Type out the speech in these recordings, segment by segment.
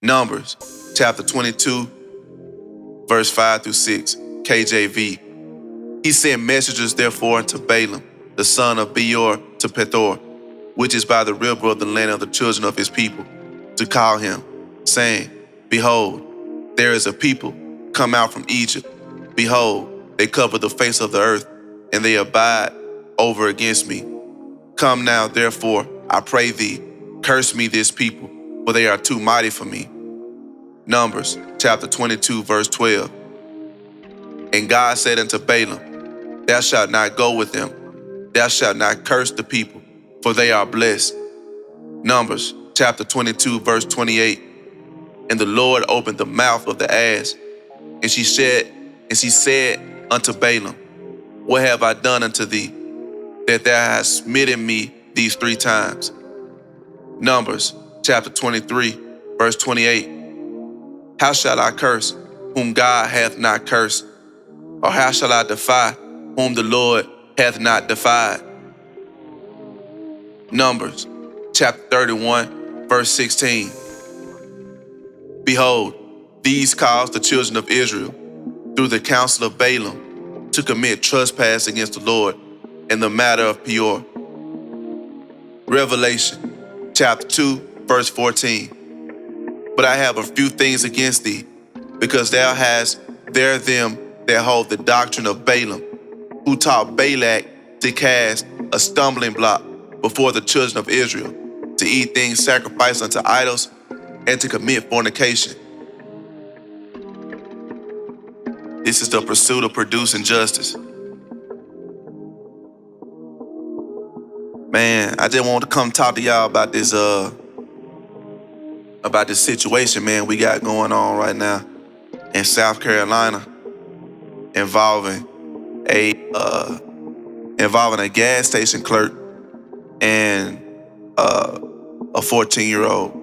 Numbers, chapter 22, verse 5 through 6, KJV. He sent messengers therefore unto Balaam, the son of Beor, to Pethor, which is by the river of the land of the children of his people, to call him, saying, Behold, there is a people come out from Egypt. Behold, they cover the face of the earth, and they abide over against me. Come now, therefore, I pray thee, curse me this people, for they are too mighty for me. Numbers, chapter 22, verse 12. And God said unto Balaam, Thou shalt not go with them. Thou shalt not curse the people, for they are blessed. Numbers, chapter 22, verse 28. And the Lord opened the mouth of the ass, and she said unto Balaam, What have I done unto thee, that thou hast smitten me these 3 times? Numbers, chapter 23, verse 28. How shall I curse whom God hath not cursed? Or how shall I defy whom the Lord hath not defied? Numbers, chapter 31, verse 16. Behold, these caused the children of Israel, through the counsel of Balaam, to commit trespass against the Lord in the matter of Peor. Revelation, chapter 2, verse 14. But I have a few things against thee, because thou hast there them that hold the doctrine of Balaam, who taught Balak to cast a stumbling block before the children of Israel, to eat things sacrificed unto idols, and to commit fornication. This is the pursuit of producing justice. Man, I just want to come talk to y'all about this situation, man, we got going on right now in South Carolina involving a gas station clerk and a 14-year-old.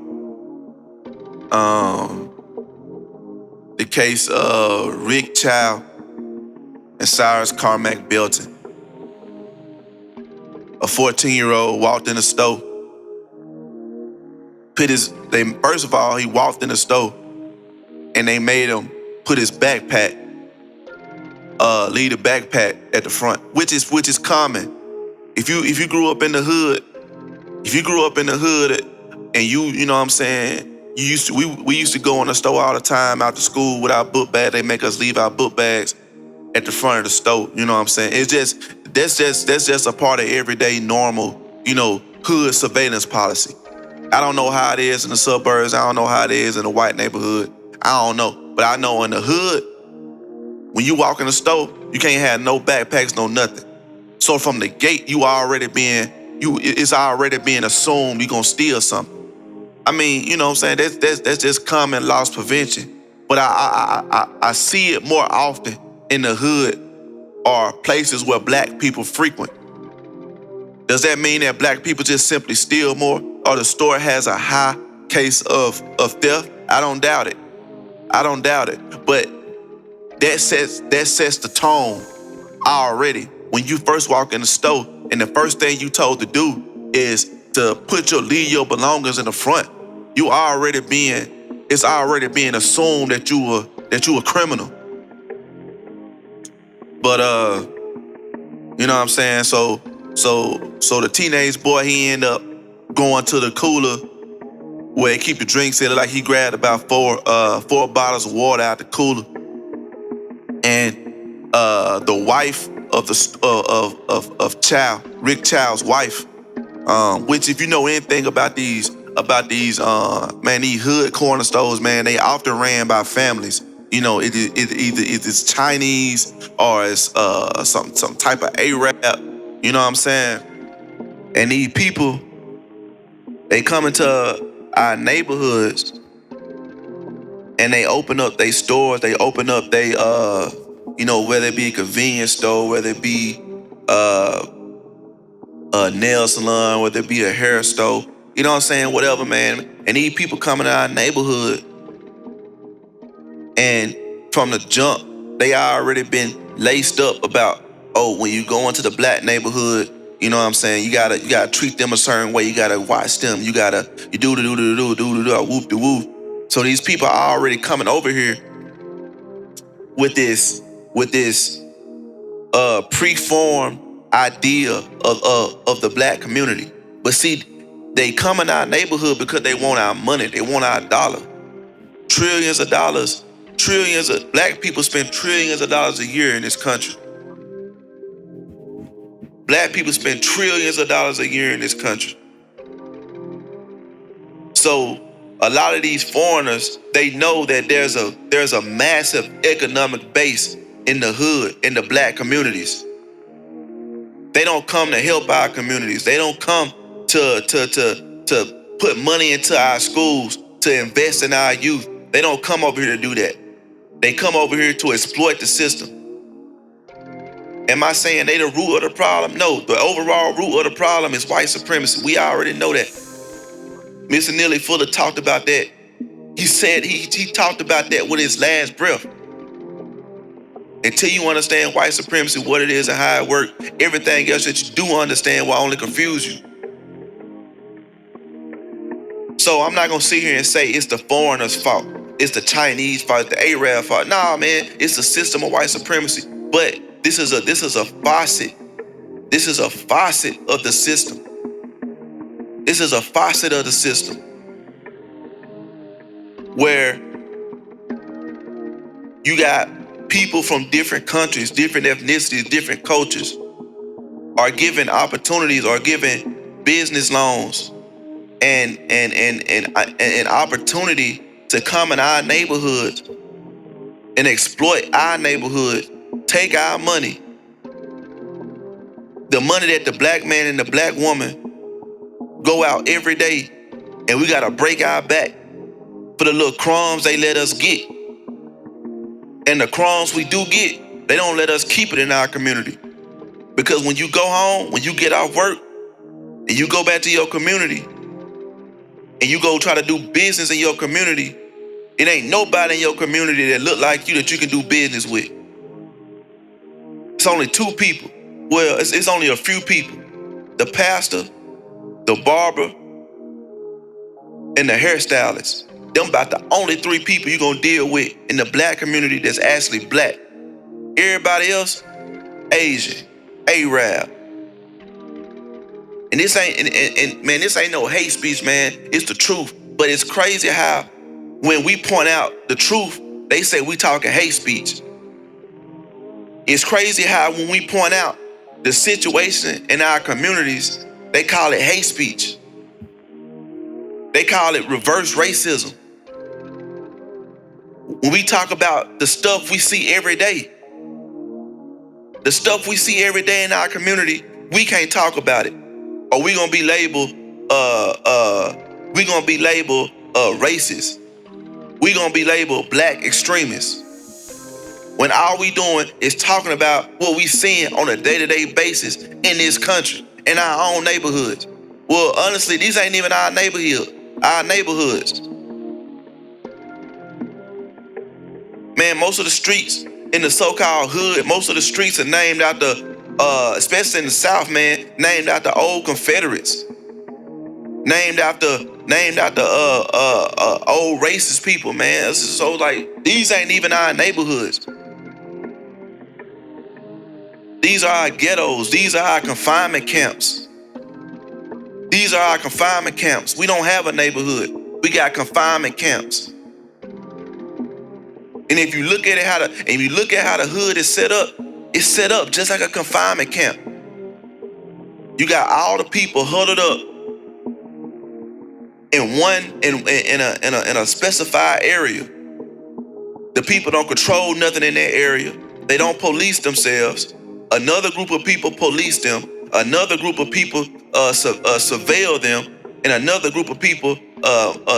The case of Rick Chow and Cyrus Belton. A 14-year-old walked in the store. First of all, he walked in the store and they made him put his backpack, leave the backpack at the front, which is common. If you grew up in the hood, and you know what I'm saying, we used to go in the store all the time after school with our book bag. They make us leave our book bags at the front of the store. You know what I'm saying? That's just a part of everyday normal, hood surveillance policy. I don't know how it is in the suburbs. I don't know how it is in a white neighborhood. I don't know. But I know in the hood, when you walk in the store, you can't have no backpacks, no nothing. So from the gate, it's already being assumed you're gonna steal something. I mean, you know what I'm saying? That's just common loss prevention. But I see it more often in the hood or places where black people frequent. Does that mean that black people just simply steal more, or the store has a high case of theft? I don't doubt it. But that sets the tone already. When you first walk in the store, and the first thing you told to do is to leave your belongings in the front, it's already being assumed that you a criminal. But you know what I'm saying? So the teenage boy, he ended up going to the cooler where he keep the drinks in. Like he grabbed about four bottles of water out the cooler, and the wife of Chow, Rick Chow's wife, which if you know anything about these these hood corner stores, man, they often ran by families. It's Chinese or it's some type of Arab. You know what I'm saying? And these people, they come into our neighborhoods and they open up their stores. They open up they whether it be a convenience store, whether it be a nail salon, whether it be a hair store. You know what I'm saying? Whatever, man. And these people coming to our neighborhood, and from the jump, they already been laced up about, when you go into the black neighborhood, you know what I'm saying, you gotta treat them a certain way. You gotta watch them. You do whoop the whoop. So these people are already coming over here with this preformed idea of the black community. But see, they come in our neighborhood because they want our money. They want our dollar. Trillions of dollars. Black people spend trillions of dollars a year in this country. Black people spend trillions of dollars a year in this country. So a lot of these foreigners, they know that there's a massive economic base in the hood, in the black communities. They don't come to help our communities. They don't come to put money into our schools, to invest in our youth. They don't come over here to do that. They come over here to exploit the system. Am I saying they the root of the problem? No, the overall root of the problem is white supremacy. We already know that. Mr. Neely Fuller talked about that. He said he talked about that with his last breath. Until you understand white supremacy, what it is and how it works, everything else that you do understand will only confuse you. So I'm not gonna sit here and say it's the foreigners' fault, it's the Chinese fault, it's the Arab fault. Nah, man, it's the system of white supremacy. But this is a faucet. This is a faucet of the system. This is a faucet of the system where you got people from different countries, different ethnicities, different cultures are given opportunities, are given business loans and opportunity to come in our neighborhoods and exploit our neighborhood, take our money, the money that the black man and the black woman go out every day, and we gotta break our back for the little crumbs they let us get. And the crumbs we do get, they don't let us keep it in our community. Because when you go home, when you get off work, and you go back to your community, and you go try to do business in your community, it ain't nobody in your community that look like you that you can do business with. It's only two people. Well, it's only a few people. The pastor, the barber, and the hairstylist. Them about the only three people you're gonna deal with in the black community that's actually black. Everybody else, Asian, Arab. And this ain't, man, this ain't no hate speech, man. It's the truth. But it's crazy how when we point out the truth, they say we talking hate speech. It's crazy how when we point out the situation in our communities, they call it hate speech. They call it reverse racism. When we talk about the stuff we see every day, the stuff we see every day in our community, we can't talk about it. Or we gonna be labeled racist. We gonna be labeled black extremists. When all we doing is talking about what we seeing on a day-to-day basis in this country, in our own neighborhoods. Well, honestly, these ain't even our neighborhoods. Man, most of the streets in the so-called hood, most of the streets are named after, especially in the South, man, named after old Confederates. Named after old racist people, man. So like, these ain't even our neighborhoods. These are our ghettos. These are our confinement camps. These are our confinement camps. We don't have a neighborhood. We got confinement camps. And if you look at it how the hood is set up, it's set up just like a confinement camp. You got all the people huddled up in a specified area. The people don't control nothing in that area. They don't police themselves. Another group of people police them. Another group of people surveil them, and another group of people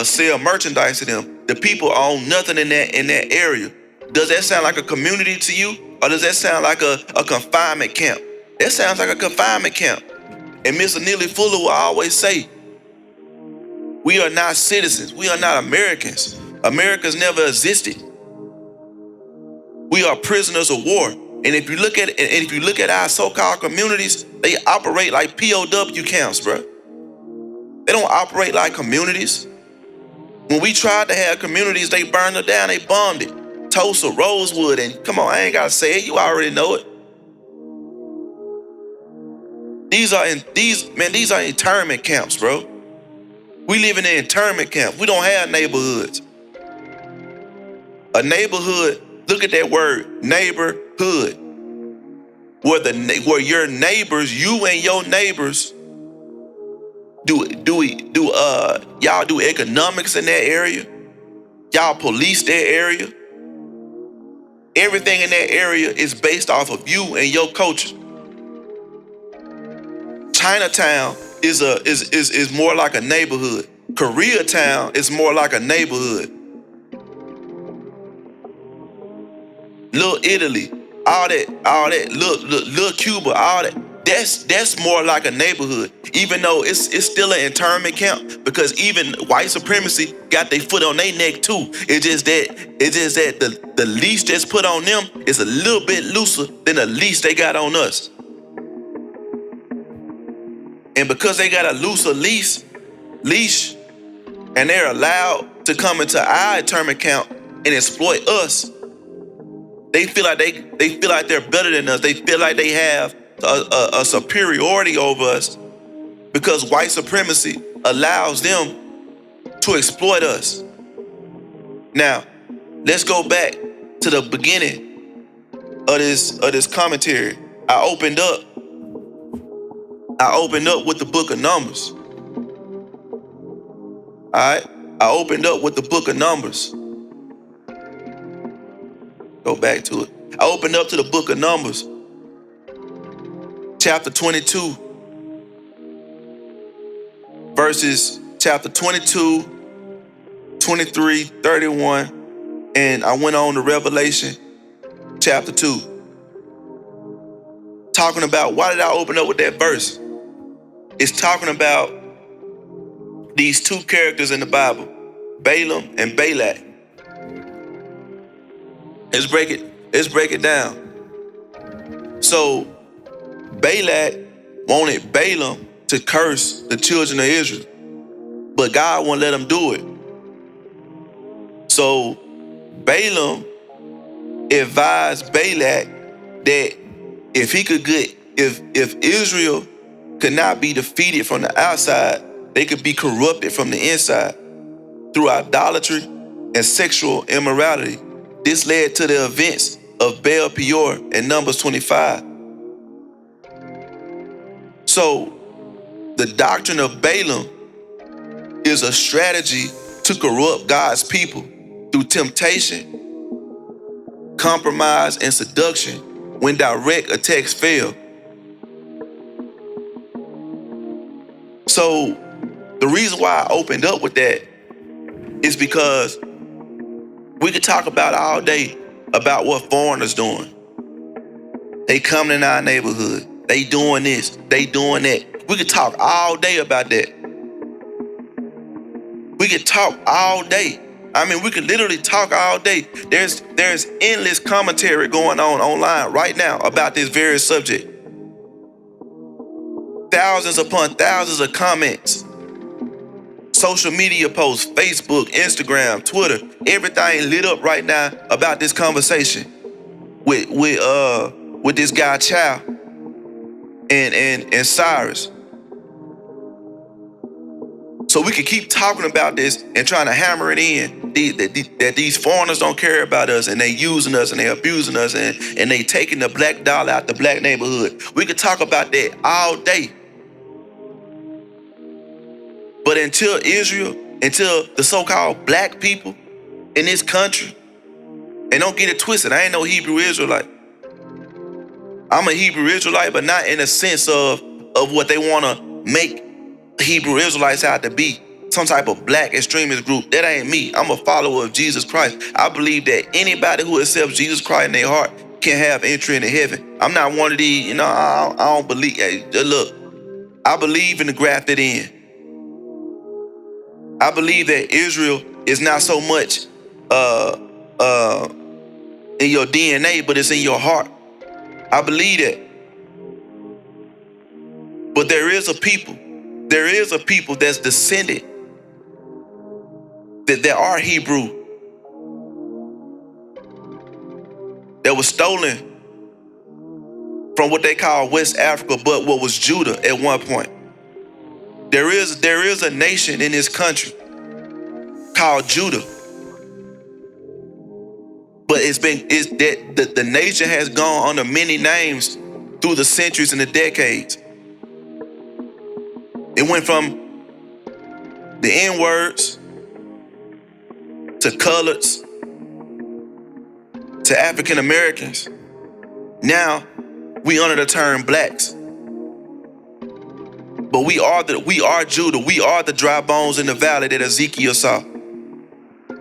sell merchandise to them. The people own nothing in that area. Does that sound like a community to you, or does that sound like a confinement camp? That sounds like a confinement camp. And Mr. Neely Fuller will always say, we are not citizens. We are not Americans. America's never existed. We are prisoners of war. And if you look at our so-called communities, they operate like POW camps, bro. They don't operate like communities. When we tried to have communities, they burned it down, they bombed it. Tulsa, Rosewood, and come on, I ain't gotta say it, you already know it. These are internment camps, bro. We live in an internment camp. We don't have neighborhoods. A neighborhood, look at that word, neighborhood. Where your neighbors, you and your neighbors y'all do economics in that area. Y'all police that area. Everything in that area is based off of you and your culture. Chinatown is more like a neighborhood. Koreatown is more like a neighborhood. Little Italy, all that, little Cuba, all that. That's more like a neighborhood. Even though it's still an internment camp, because even white supremacy got their foot on their neck too. It's just that the leash that's put on them is a little bit looser than the leash they got on us. And because they got a looser leash, and they're allowed to come into our internment camp and exploit us, they feel like they're better than us. They feel like they have a superiority over us because white supremacy allows them to exploit us. Now, let's go back to the beginning of this commentary. I opened up with the book of Numbers. All right, I opened up with the book of Numbers. Go back to it. I opened up to the book of Numbers, chapter 22, verses chapter 22, 23, 31, and I went on to Revelation chapter 2. Talking about, why did I open up with that verse? It's talking about these two characters in the Bible, Balaam and Balak. Let's break it down. So Balak wanted Balaam to curse the children of Israel, but God won't let him do it. So Balaam advised Balak that if Israel could not be defeated from the outside, they could be corrupted from the inside through idolatry and sexual immorality. This led to the events of Baal Peor in Numbers 25. So the doctrine of Balaam is a strategy to corrupt God's people through temptation, compromise, and seduction when direct attacks fail. So the reason why I opened up with that is because we could talk about all day about what foreigners doing. They coming in our neighborhood. They doing this. They doing that. We could talk all day about that. We could talk all day. I mean, we could literally talk all day. There's endless commentary going on online right now about this very subject. Thousands upon thousands of comments. Social media posts, Facebook, Instagram, Twitter, everything lit up right now about this conversation with this guy Chow and Cyrus. So we can keep talking about this and trying to hammer it in that these foreigners don't care about us and they using us and they abusing us and they taking the black dollar out the black neighborhood. We could talk about that all day. But until the so-called black people in this country, and don't get it twisted, I ain't no Hebrew Israelite. I'm a Hebrew Israelite, but not in a sense of what they want to make Hebrew Israelites out to be, some type of black extremist group. That ain't me. I'm a follower of Jesus Christ. I believe that anybody who accepts Jesus Christ in their heart can have entry into heaven. I'm not one of these, I don't believe. Hey, look, I believe in the grafted in. I believe that Israel is not so much in your DNA, but it's in your heart. I believe that. But there is a people that's descended that there are Hebrew that was stolen from what they call West Africa, but what was Judah at one point. There is a nation in this country called Judah, but the nation has gone under many names through the centuries and the decades. It went from the N-words to coloreds to African Americans. Now we under the term blacks. But we are Judah. We are the dry bones in the valley that Ezekiel saw.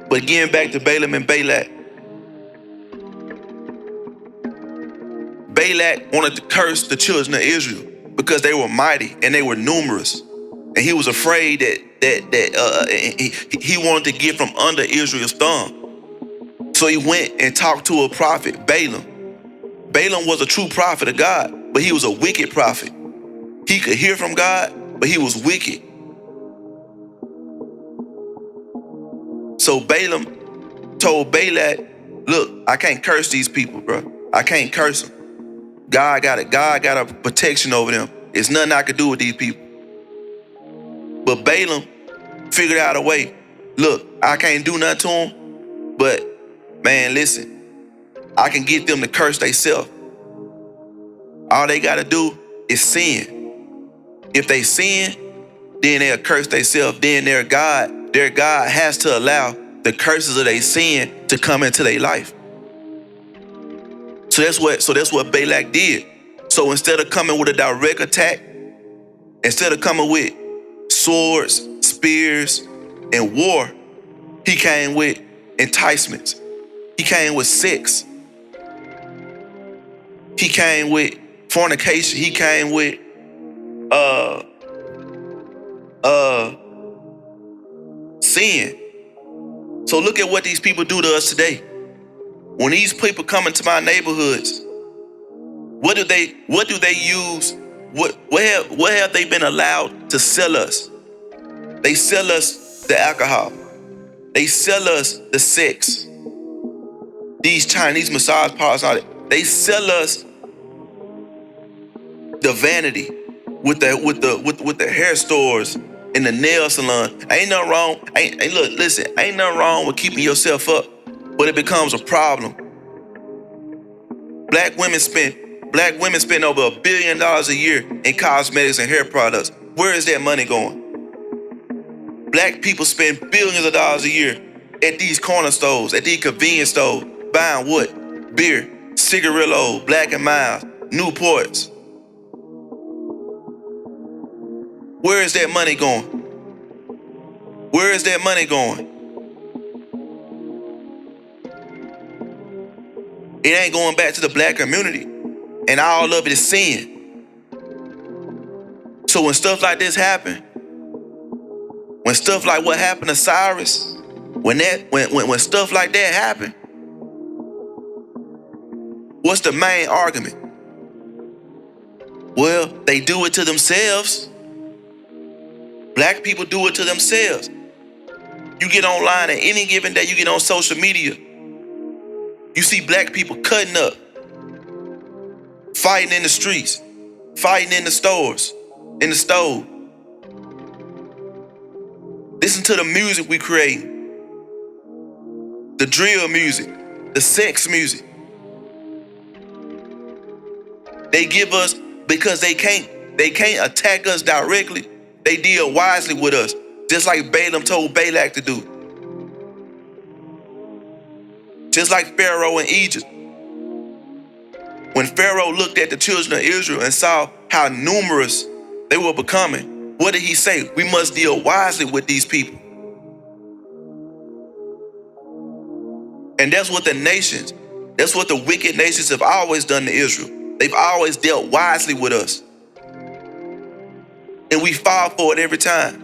But getting back to Balaam and Balak. Balak wanted to curse the children of Israel because they were mighty and they were numerous. And he was afraid that he wanted to get from under Israel's thumb. So he went and talked to a prophet, Balaam. Balaam was a true prophet of God, but he was a wicked prophet. He could hear from God, but he was wicked. So Balaam told Balak, look, I can't curse these people, bro. I can't curse them. God got a protection over them. There's nothing I could do with these people. But Balaam figured out a way. Look, I can't do nothing to them, but man, listen, I can get them to curse themselves. All they got to do is sin. If they sin, then they'll curse themselves. Then their God has to allow the curses of their sin to come into their life. So that's what Balak did. So instead of coming with a direct attack, instead of coming with swords, spears, and war, he came with enticements. He came with sex. He came with fornication. He came with sin. So look at what these people do to us today. When these people come into my neighborhoods, what do they use? What have they been allowed to sell us? They sell us the alcohol. They sell us the sex. These Chinese massage parlors, all that. They sell us the vanity with the hair stores and the nail salon. Ain't nothing wrong. Ain't nothing wrong with keeping yourself up, but it becomes a problem. Black women spend over $1 billion a year in cosmetics and hair products. Where is that money going? Black people spend billions of dollars a year at these corner stores, at these convenience stores, buying what? Beer, cigarillo, Black and Miles, Newports. Where is that money going? Where is that money going? It ain't going back to the black community. And all of it is sin. So when stuff like this happen, when stuff like what happened to Cyrus, when stuff like that happen, what's the main argument? Well, they do it to themselves. Black people do it to themselves. You get online at any given day, you get on social media, you see black people cutting up, fighting in the streets, fighting in the stores, in the stove. Listen to the music we create. The drill music, the sex music. They give us, because they can't attack us directly, they deal wisely with us, just like Balaam told Balak to do. Just like Pharaoh in Egypt. When Pharaoh looked at the children of Israel and saw how numerous they were becoming, what did he say? We must deal wisely with these people. And that's what the wicked nations have always done to Israel. They've always dealt wisely with us. And we fall for it every time.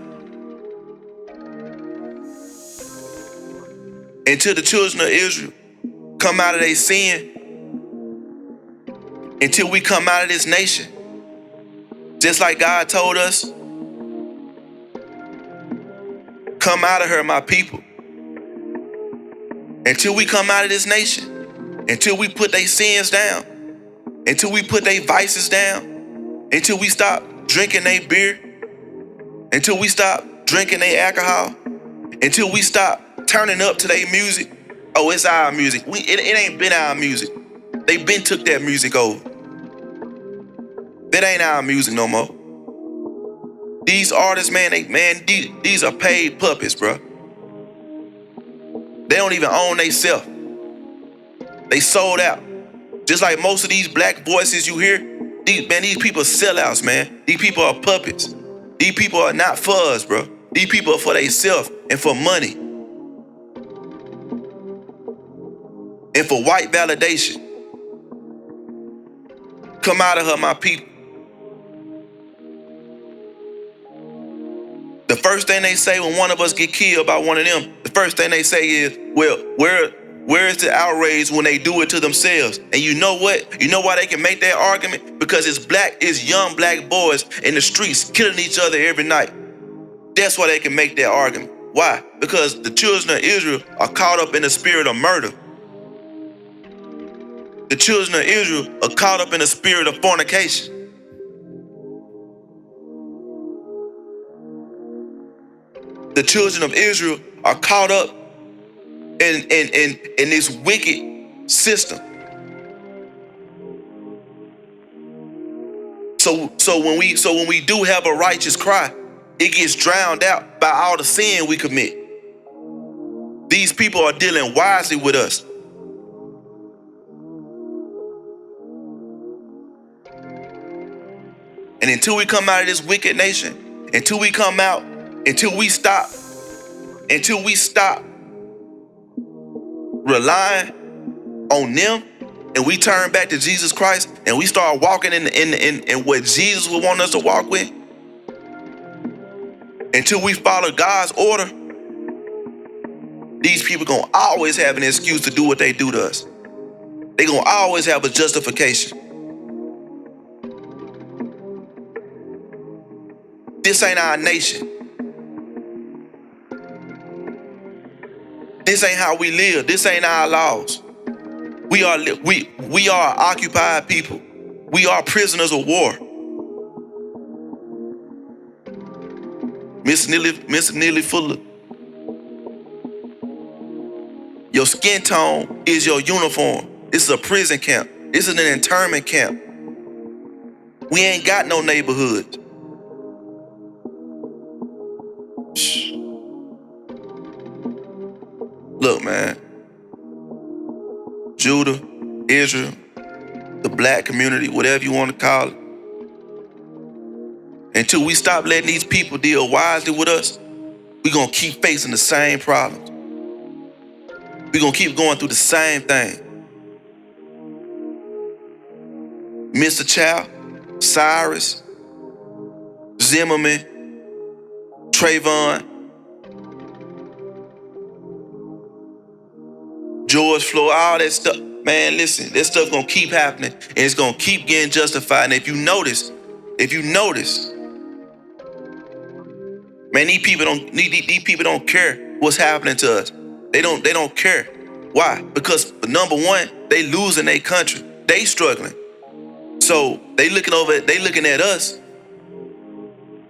Until the children of Israel come out of their sin, until we come out of this nation, just like God told us, come out of her, my people. Until we come out of this nation, until we put their sins down, until we put their vices down, until we stop drinking their beer, until we stop drinking their alcohol, until we stop turning up to their music. Oh, it's our music. It ain't been our music. They been took that music over. That ain't our music no more. These artists, man, these are paid puppets, bro. They don't even own they self. They sold out. Just like most of these black voices you hear, these people are sellouts, man. These people are puppets. These people are not for us, bro. These people are for they self and for money. And for white validation. Come out of her, my people. The first thing they say when one of us get killed by one of them, the first thing they say is, well, where is the outrage when they do it to themselves? And you know what? You know why they can make that argument? Because it's young black boys in the streets killing each other every night. That's why they can make that argument. Why? Because the children of Israel are caught up in the spirit of murder. The children of Israel are caught up in the spirit of fornication. The children of Israel are caught up in this wicked system. So when we do have a righteous cry, it gets drowned out by all the sin we commit. These people are dealing wisely with us. And until we come out of this wicked nation, until we stop relying on them, and we turn back to Jesus Christ, and we start walking in what Jesus would want us to walk with, until we follow God's order, these people gonna always have an excuse to do what they do to us. They gonna always have a justification. This ain't our nation. This ain't how we live. This ain't our laws. We are occupied people. We are prisoners of war. Miss Neely Fuller. Your skin tone is your uniform. This is a prison camp. This is an internment camp. We ain't got no neighborhoods. Look, man. Judah, Israel, the black community, whatever you want to call it. Until we stop letting these people deal wisely with us, we're going to keep facing the same problems. We're going to keep going through the same thing. Mr. Chow, Cyrus, Zimmerman, Trayvon, George Floyd, all that stuff. Man, listen, that stuff gonna keep happening and it's gonna keep getting justified. And if you notice, man, these people don't care what's happening to us. They don't care. Why? Because number one, they losing their country. They struggling. So they looking at us,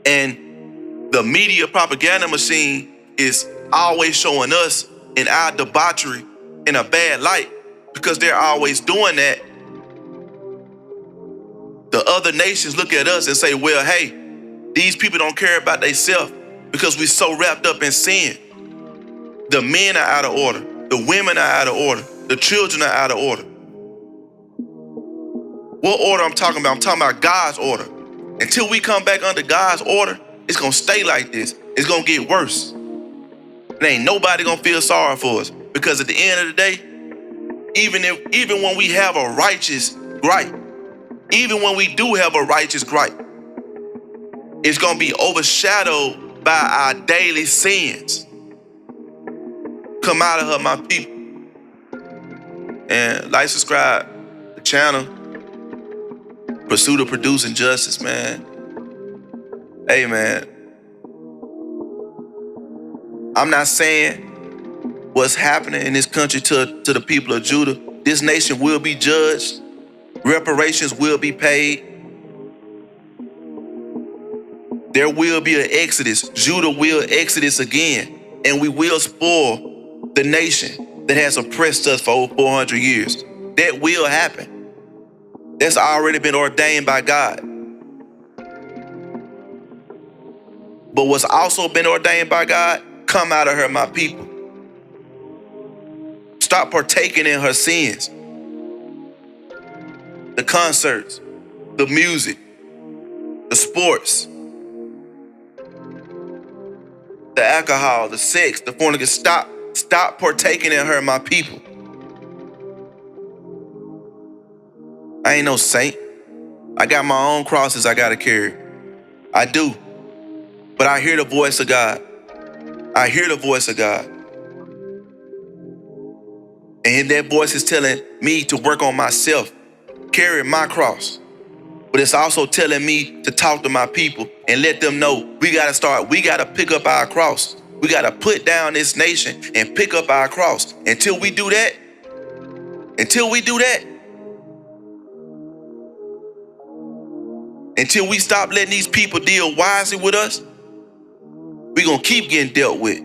and the media propaganda machine is always showing us in our debauchery in a bad light, because they're always doing that. The other nations look at us and say, well, hey, these people don't care about themselves because we're so wrapped up in sin. The men are out of order. The women are out of order. The children are out of order. What order I'm talking about? I'm talking about God's order. Until we come back under God's order, it's going to stay like this. It's going to get worse. And ain't nobody going to feel sorry for us. Because at the end of the day, even when we have a righteous gripe, even when we do have a righteous gripe, it's going to be overshadowed by our daily sins. Come out of her, my people. And like, subscribe to the channel. Pursuit of producing justice, man. Hey, man. I'm not saying what's happening in this country to the people of Judah. This nation will be judged. Reparations will be paid. There will be an exodus. Judah will exodus again. And we will spoil the nation that has oppressed us for over 400 years. That will happen. That's already been ordained by God. But what's also been ordained by God, come out of her, my people. Stop partaking in her sins. The concerts, the music, the sports, the alcohol, the sex, the fornication. Stop partaking in her, my people. I ain't no saint. I got my own crosses I gotta carry. I do. But I hear the voice of God. I hear the voice of God. And that voice is telling me to work on myself, carry my cross. But it's also telling me to talk to my people and let them know we gotta pick up our cross. We gotta put down this nation and pick up our cross. Until we do that, until we stop letting these people deal wisely with us, we're gonna keep getting dealt with.